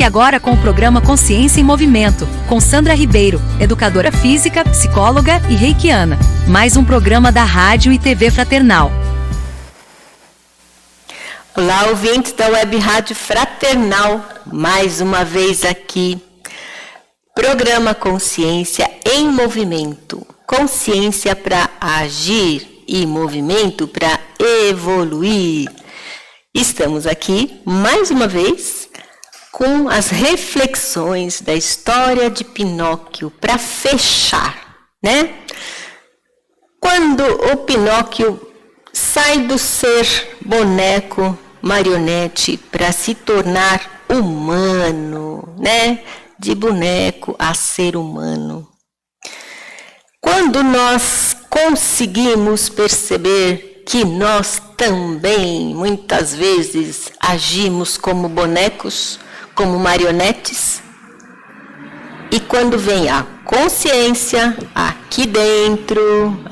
Fique agora com o programa Consciência em Movimento, com Sandra Ribeiro, educadora física, psicóloga e reikiana. Mais um programa da Rádio e TV Fraternal. Olá, ouvintes da Web Rádio Fraternal, mais uma vez aqui. Programa Consciência em Movimento. Consciência para agir e movimento para evoluir. Estamos aqui, mais uma vez, com as reflexões da história de Pinóquio para fechar, né? Quando o Pinóquio sai do ser boneco, marionete, para se tornar humano, né? De boneco a ser humano. Quando nós conseguimos perceber que nós também, muitas vezes, agimos como bonecos, como marionetes, e quando vem a consciência aqui dentro,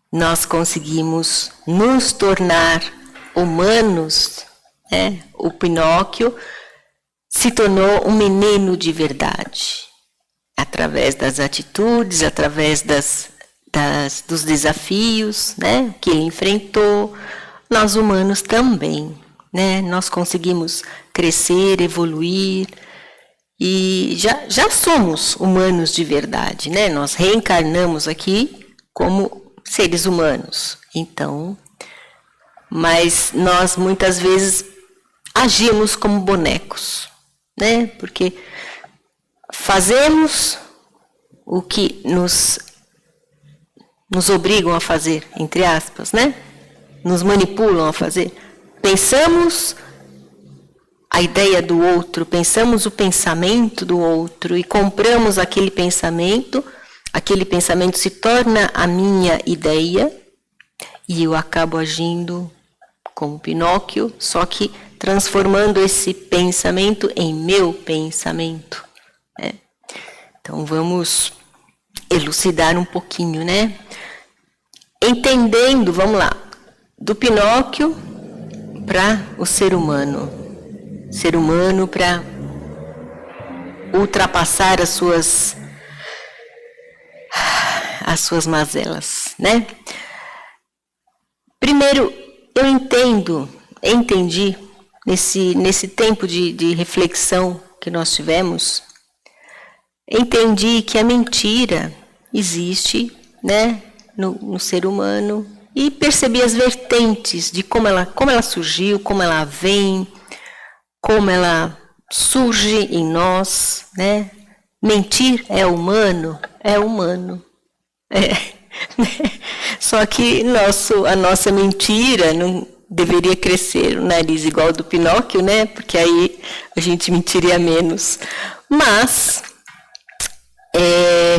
nós conseguimos nos tornar humanos, né? O Pinóquio se tornou um menino de verdade, através das atitudes, através dos desafios, né, que ele enfrentou. Nós humanos também, né, nós conseguimos crescer, evoluir, e já somos humanos de verdade, né, nós reencarnamos aqui como seres humanos, então, mas nós muitas vezes agimos como bonecos, né, porque fazemos o que nos obrigam a fazer, entre aspas, né? Nos manipulam a fazer. Pensamos a ideia do outro, pensamos o pensamento do outro e compramos aquele pensamento se torna a minha ideia e eu acabo agindo como Pinóquio, só que transformando esse pensamento em meu pensamento. Né? Então vamos elucidar um pouquinho, né? Entendendo, vamos lá, do Pinóquio para o ser humano para ultrapassar as suas mazelas, né? Primeiro, eu entendi nesse tempo de reflexão que nós tivemos, entendi que a mentira existe, né, no ser humano, e percebi as vertentes de como ela surgiu, como ela vem, como ela surge em nós, né? Mentir é humano. Só que a nossa mentira não deveria crescer o nariz igual ao do Pinóquio, né? Porque aí a gente mentiria menos. Mas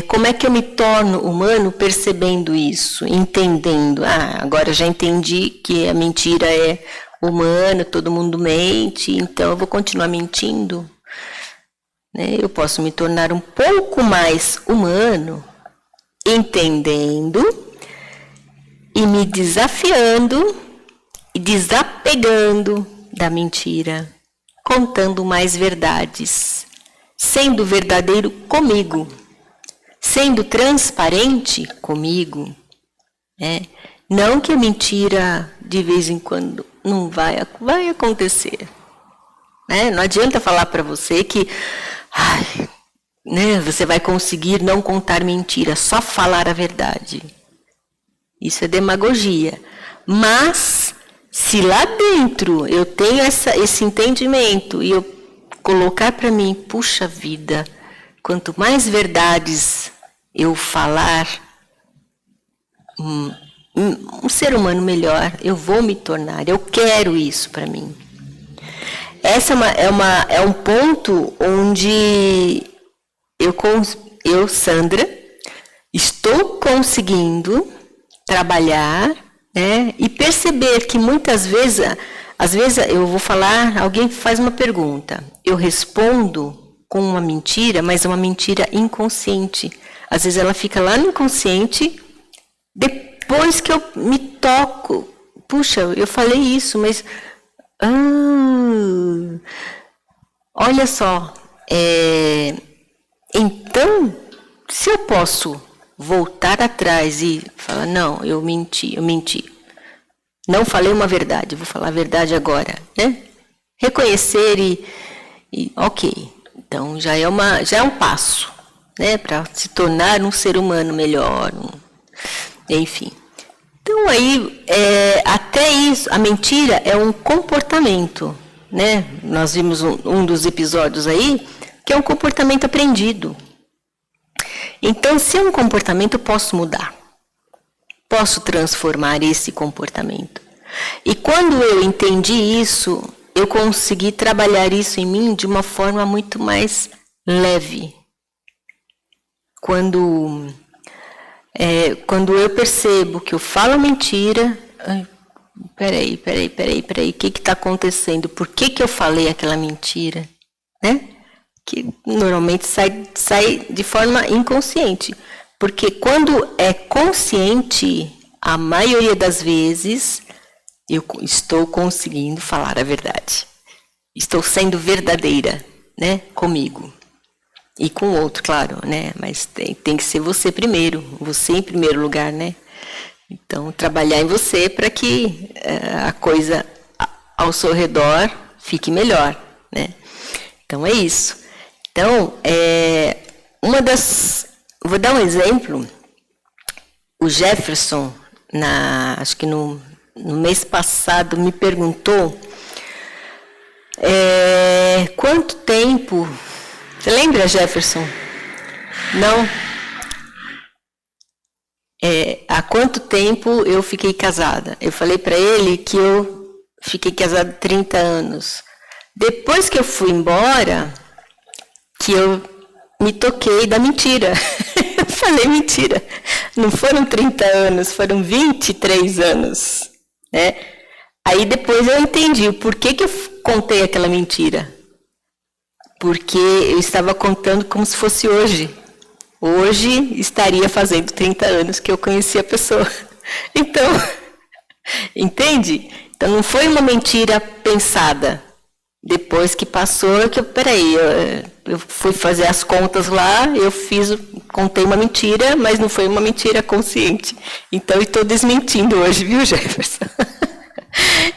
como é que eu me torno humano percebendo isso, entendendo? Agora já entendi que a mentira é humana, todo mundo mente, então eu vou continuar mentindo. Né? Eu posso me tornar um pouco mais humano, entendendo e me desafiando e desapegando da mentira, contando mais verdades, sendo verdadeiro comigo, sendo transparente comigo, né? Não que a mentira de vez em quando não vai acontecer, né? Não adianta falar para você que né, você vai conseguir não contar mentira, só falar a verdade. Isso é demagogia. Mas se lá dentro eu tenho esse entendimento e eu colocar para mim, puxa vida, quanto mais verdades eu falar, um ser humano melhor eu vou me tornar, eu quero isso para mim. Essa é um ponto onde eu, Sandra, estou conseguindo trabalhar, né, e perceber que muitas vezes, às vezes eu vou falar, alguém faz uma pergunta, eu respondo com uma mentira, mas é uma mentira inconsciente. Às vezes ela fica lá no inconsciente, depois que eu me toco, puxa, eu falei isso, mas Olha só, então, se eu posso voltar atrás e falar, não, eu menti, não falei uma verdade, vou falar a verdade agora, né? Reconhecer e ok, então já é um passo, né, para se tornar um ser humano melhor, enfim. Então aí, até isso, a mentira é um comportamento, né? Nós vimos um dos episódios aí, que é um comportamento aprendido. Então, se é um comportamento, eu posso mudar. Posso transformar esse comportamento. E quando eu entendi isso, eu consegui trabalhar isso em mim de uma forma muito mais leve. Quando eu percebo que eu falo mentira, peraí, o que está acontecendo? Por que eu falei aquela mentira? Né? Que normalmente sai de forma inconsciente. Porque quando é consciente, a maioria das vezes, eu estou conseguindo falar a verdade. Estou sendo verdadeira, né, comigo. E com o outro, claro, né? Mas tem que ser você primeiro, você em primeiro lugar, né? Então, trabalhar em você para que a coisa ao seu redor fique melhor, né? Então, é isso. Então, vou dar um exemplo. O Jefferson, acho que no mês passado, me perguntou quanto tempo... Você lembra, Jefferson? Não? Há quanto tempo eu fiquei casada? Eu falei para ele que eu fiquei casada 30 anos. Depois que eu fui embora, que eu me toquei da mentira. Eu falei mentira. Não foram 30 anos, foram 23 anos. Né? Aí depois eu entendi o porquê que eu contei aquela mentira. Porque eu estava contando como se fosse hoje. Hoje estaria fazendo 30 anos que eu conheci a pessoa. Então, entende? Então não foi uma mentira pensada. Depois que passou, eu fui fazer as contas lá, contei uma mentira, mas não foi uma mentira consciente. Então, eu estou desmentindo hoje, viu, Jefferson?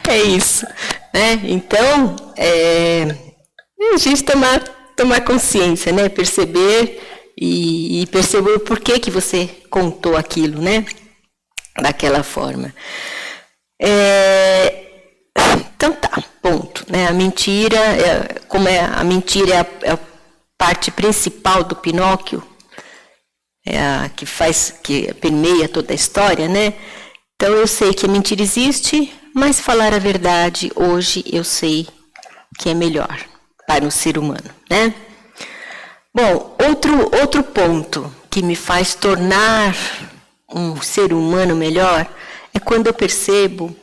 É isso. Né? Então, a gente tomar consciência, né? Perceber e perceber o porquê que você contou aquilo, né? Daquela forma. Então tá, ponto. Né? A mentira, a mentira é a parte principal do Pinóquio, a que permeia toda a história, né? Então eu sei que a mentira existe, mas falar a verdade hoje eu sei que é melhor para o ser humano, né? Bom, outro ponto que me faz tornar um ser humano melhor é quando eu percebo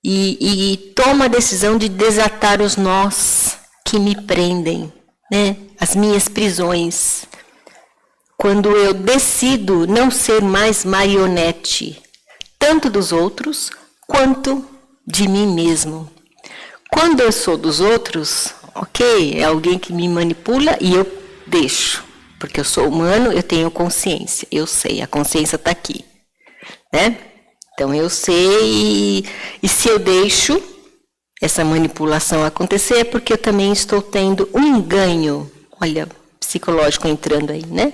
e tomo a decisão de desatar os nós que me prendem, né? As minhas prisões. Quando eu decido não ser mais marionete, tanto dos outros quanto de mim mesmo. Quando eu sou dos outros, ok, é alguém que me manipula e eu deixo. Porque eu sou humano, eu tenho consciência, eu sei, a consciência está aqui, né? Então eu sei e se eu deixo essa manipulação acontecer é porque eu também estou tendo um ganho, olha, psicológico entrando aí, né?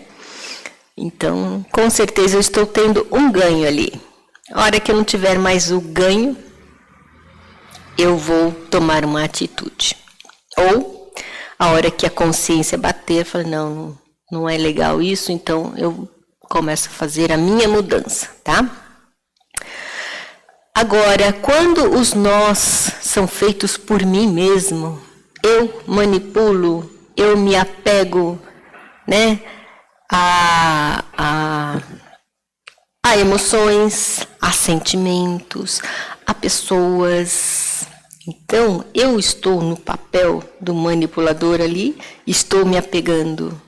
Então, com certeza eu estou tendo um ganho ali. A hora que eu não tiver mais o ganho, eu vou tomar uma atitude. Ou, a hora que a consciência bater, eu falo, não é legal isso, então eu começo a fazer a minha mudança, tá? Agora, quando os nós são feitos por mim mesmo, eu manipulo, eu me apego, né, a emoções, a sentimentos, a pessoas. Então, eu estou no papel do manipulador ali, estou me apegando.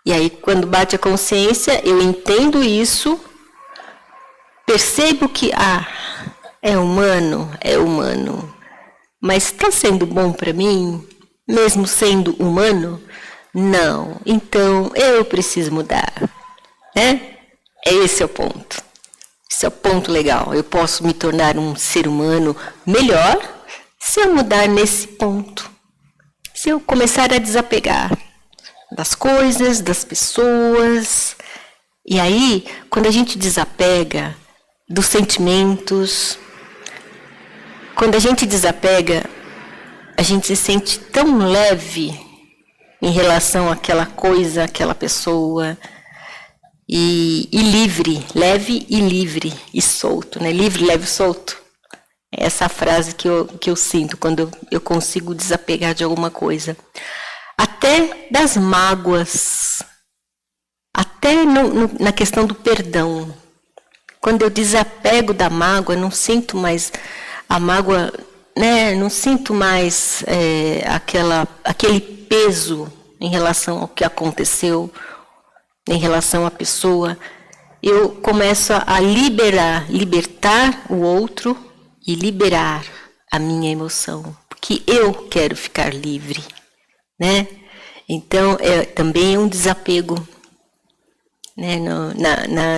E aí, quando bate a consciência, eu entendo isso, percebo que, é humano, Mas está sendo bom para mim, mesmo sendo humano? Não. Então, eu preciso mudar. Né? Esse é o ponto. Esse é o ponto legal. Eu posso me tornar um ser humano melhor se eu mudar nesse ponto. Se eu começar a desapegar das coisas, das pessoas. E aí, quando a gente desapega dos sentimentos, quando a gente desapega, a gente se sente tão leve em relação àquela coisa, àquela pessoa, e livre, leve e livre, e solto, né? Livre, leve e solto. É essa frase que eu sinto quando eu consigo desapegar de alguma coisa. Até das mágoas, até na questão do perdão. Quando eu desapego da mágoa, não sinto mais a mágoa, né? Não sinto mais aquele peso em relação ao que aconteceu, em relação à pessoa. Eu começo a libertar o outro e liberar a minha emoção, porque eu quero ficar livre, né? Então, também é um desapego. Né?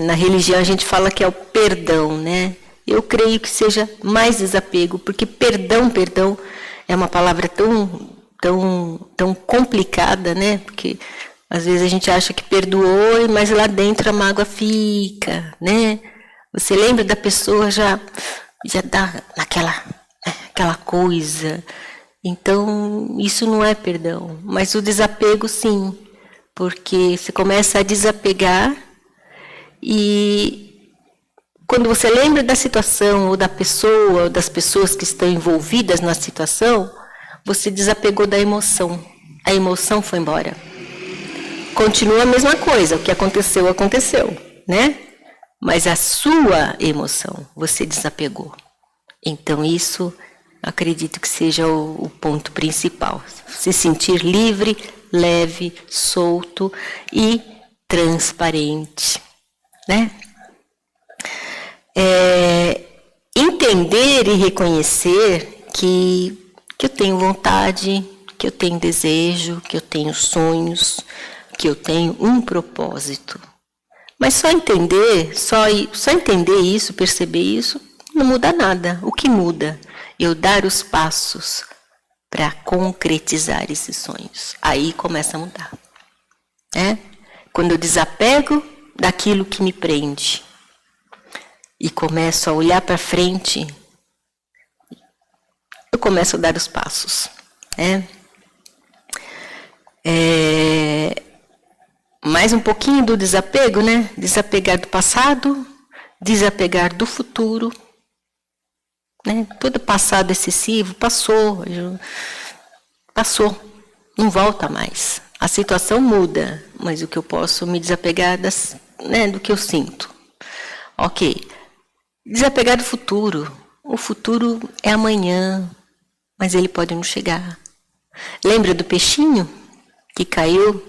Na religião a gente fala que é o perdão, né? Eu creio que seja mais desapego, porque perdão é uma palavra tão complicada, né? Porque às vezes a gente acha que perdoou, mas lá dentro a mágoa fica, né? Você lembra da pessoa, já dá aquela coisa. Então, isso não é perdão, mas o desapego sim, porque você começa a desapegar e quando você lembra da situação ou da pessoa, ou das pessoas que estão envolvidas na situação, você desapegou da emoção. A emoção foi embora. Continua a mesma coisa, o que aconteceu, né? Mas a sua emoção, você desapegou. Então isso, acredito que seja o ponto principal. Se sentir livre, leve, solto e transparente, né? Entender e reconhecer que eu tenho vontade, que eu tenho desejo, que eu tenho sonhos, que eu tenho um propósito. Mas só entender isso, perceber isso, não muda nada. O que muda? Eu dar os passos para concretizar esses sonhos. Aí começa a mudar. Quando eu desapego daquilo que me prende e começo a olhar para frente, eu começo a dar os passos. Mais um pouquinho do desapego, né? Desapegar do passado, desapegar do futuro. Né? Todo passado excessivo passou, não volta mais. A situação muda, mas o que eu posso me desapegar do que eu sinto. Ok. Desapegar do futuro. O futuro é amanhã, mas ele pode não chegar. Lembra do peixinho que caiu,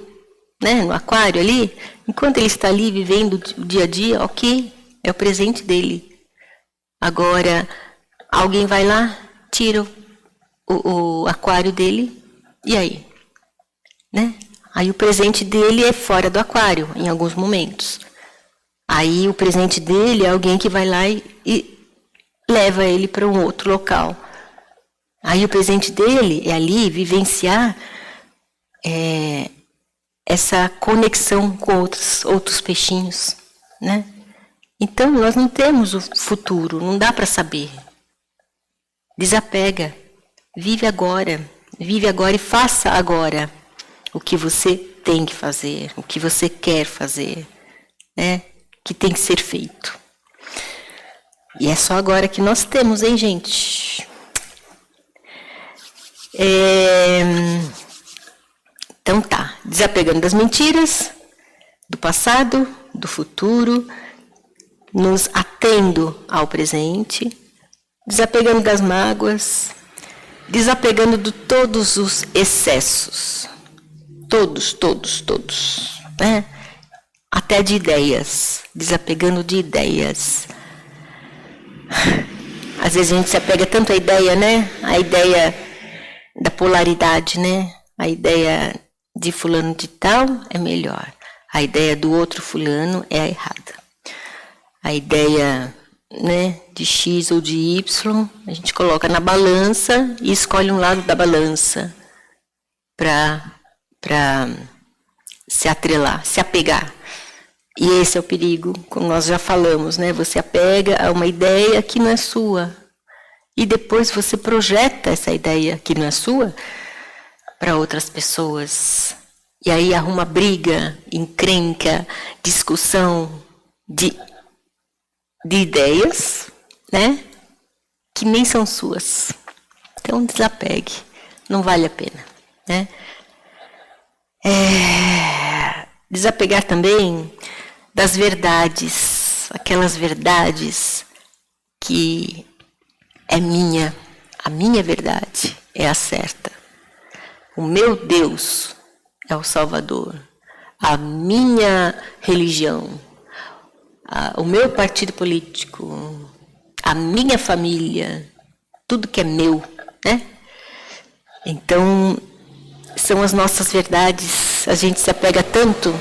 né, no aquário ali? Enquanto ele está ali vivendo o dia a dia, ok, é o presente dele. Agora, alguém vai lá, tira o aquário dele, e aí? Né? Aí o presente dele é fora do aquário, em alguns momentos. Aí o presente dele é alguém que vai lá e leva ele para um outro local. Aí o presente dele é ali vivenciar essa conexão com outros peixinhos, né? Então nós não temos o futuro, não dá para saber. Desapega, vive agora e faça agora o que você tem que fazer, o que você quer fazer, né? Que tem que ser feito. E é só agora que nós temos, hein, gente? Então tá, desapegando das mentiras, do passado, do futuro, nos atendo ao presente, desapegando das mágoas, desapegando de todos os excessos, todos, né? Até de ideias, desapegando de ideias. Às vezes a gente se apega tanto à ideia, né? A ideia da polaridade, né? A ideia de fulano de tal é melhor. A ideia do outro fulano é a errada. A ideia, né, de X ou de Y, a gente coloca na balança e escolhe um lado da balança para se atrelar, se apegar. E esse é o perigo, como nós já falamos, né? Você apega a uma ideia que não é sua. E depois você projeta essa ideia que não é sua para outras pessoas. E aí arruma briga, encrenca, discussão de ideias, né? Que nem são suas. Então desapegue, não vale a pena, né? Desapegar também das verdades, aquelas verdades que é minha, a minha verdade é a certa. O meu Deus é o Salvador, a minha religião, o meu partido político, a minha família, tudo que é meu, né? Então, são as nossas verdades, a gente se apega tanto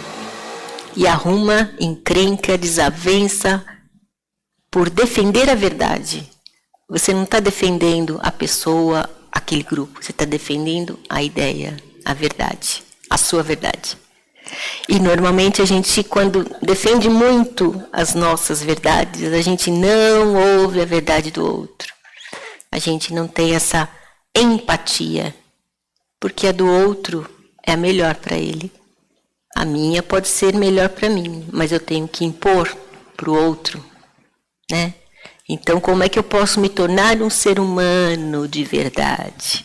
e arruma encrenca, desavença por defender a verdade. Você não está defendendo a pessoa, aquele grupo, você está defendendo a ideia, a verdade, a sua verdade. E normalmente a gente, quando defende muito as nossas verdades, a gente não ouve a verdade do outro. A gente não tem essa empatia, porque a do outro é a melhor para ele. A minha pode ser melhor para mim, mas eu tenho que impor para o outro, né? Então, como é que eu posso me tornar um ser humano de verdade,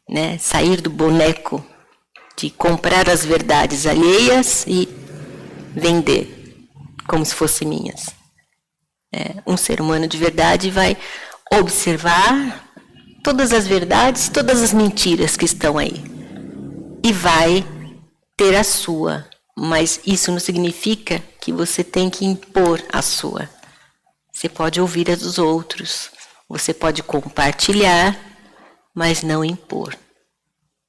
né? Sair do boneco de comprar as verdades alheias e vender como se fossem minhas. Um ser humano de verdade vai observar todas as verdades, todas as mentiras que estão aí e vai ter a sua, mas isso não significa que você tem que impor a sua. Você pode ouvir a dos outros, você pode compartilhar, mas não impor,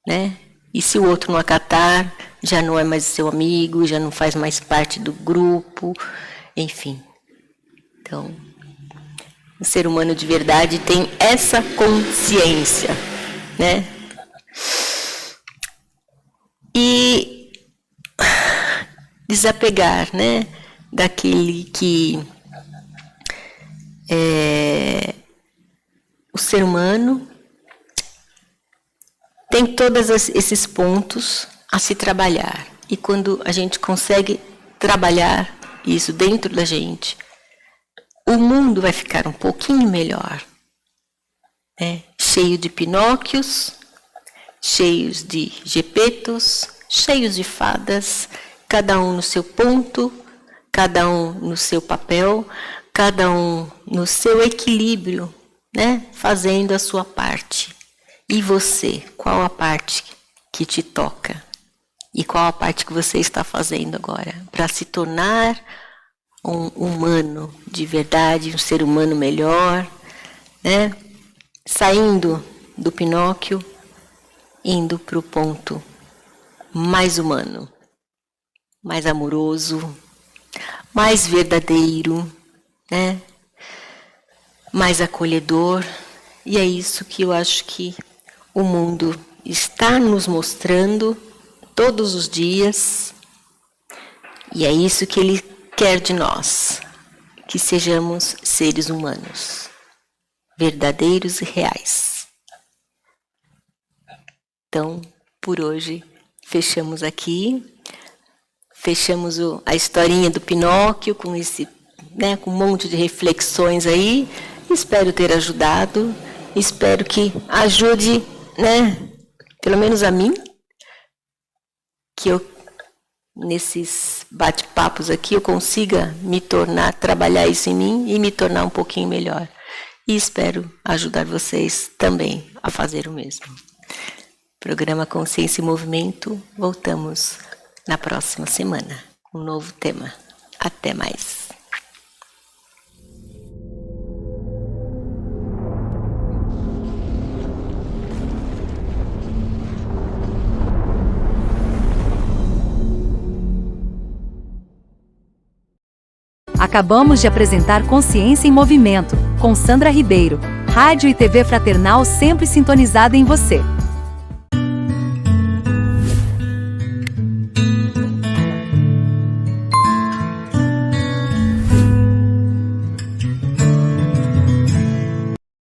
né? E se o outro não acatar, já não é mais seu amigo, já não faz mais parte do grupo, enfim. Então, o ser humano de verdade tem essa consciência, né? E desapegar, né, daquele que o ser humano tem todos esses pontos a se trabalhar. E quando a gente consegue trabalhar isso dentro da gente, o mundo vai ficar um pouquinho melhor, né? Cheio de Pinóquios, cheios de Gepetos, cheios de fadas, cada um no seu ponto, cada um no seu papel, cada um no seu equilíbrio, né? Fazendo a sua parte. E você, qual a parte que te toca? E qual a parte que você está fazendo agora para se tornar um humano de verdade, um ser humano melhor, né? Saindo do Pinóquio, indo para o ponto mais humano, mais amoroso, mais verdadeiro, né? Mais acolhedor. E é isso que eu acho que o mundo está nos mostrando todos os dias. E é isso que ele quer de nós, que sejamos seres humanos, verdadeiros e reais. Então, por hoje, fechamos aqui. Fechamos a historinha do Pinóquio com esse, né, com um monte de reflexões aí. Espero ter ajudado. Espero que ajude, né, pelo menos a mim, que eu, nesses bate-papos aqui, eu consiga me tornar, trabalhar isso em mim e me tornar um pouquinho melhor. E espero ajudar vocês também a fazer o mesmo. Programa Consciência e Movimento, voltamos na próxima semana com um novo tema. Até mais. Acabamos de apresentar Consciência em Movimento, com Sandra Ribeiro. Rádio e TV Fraternal sempre sintonizada em você.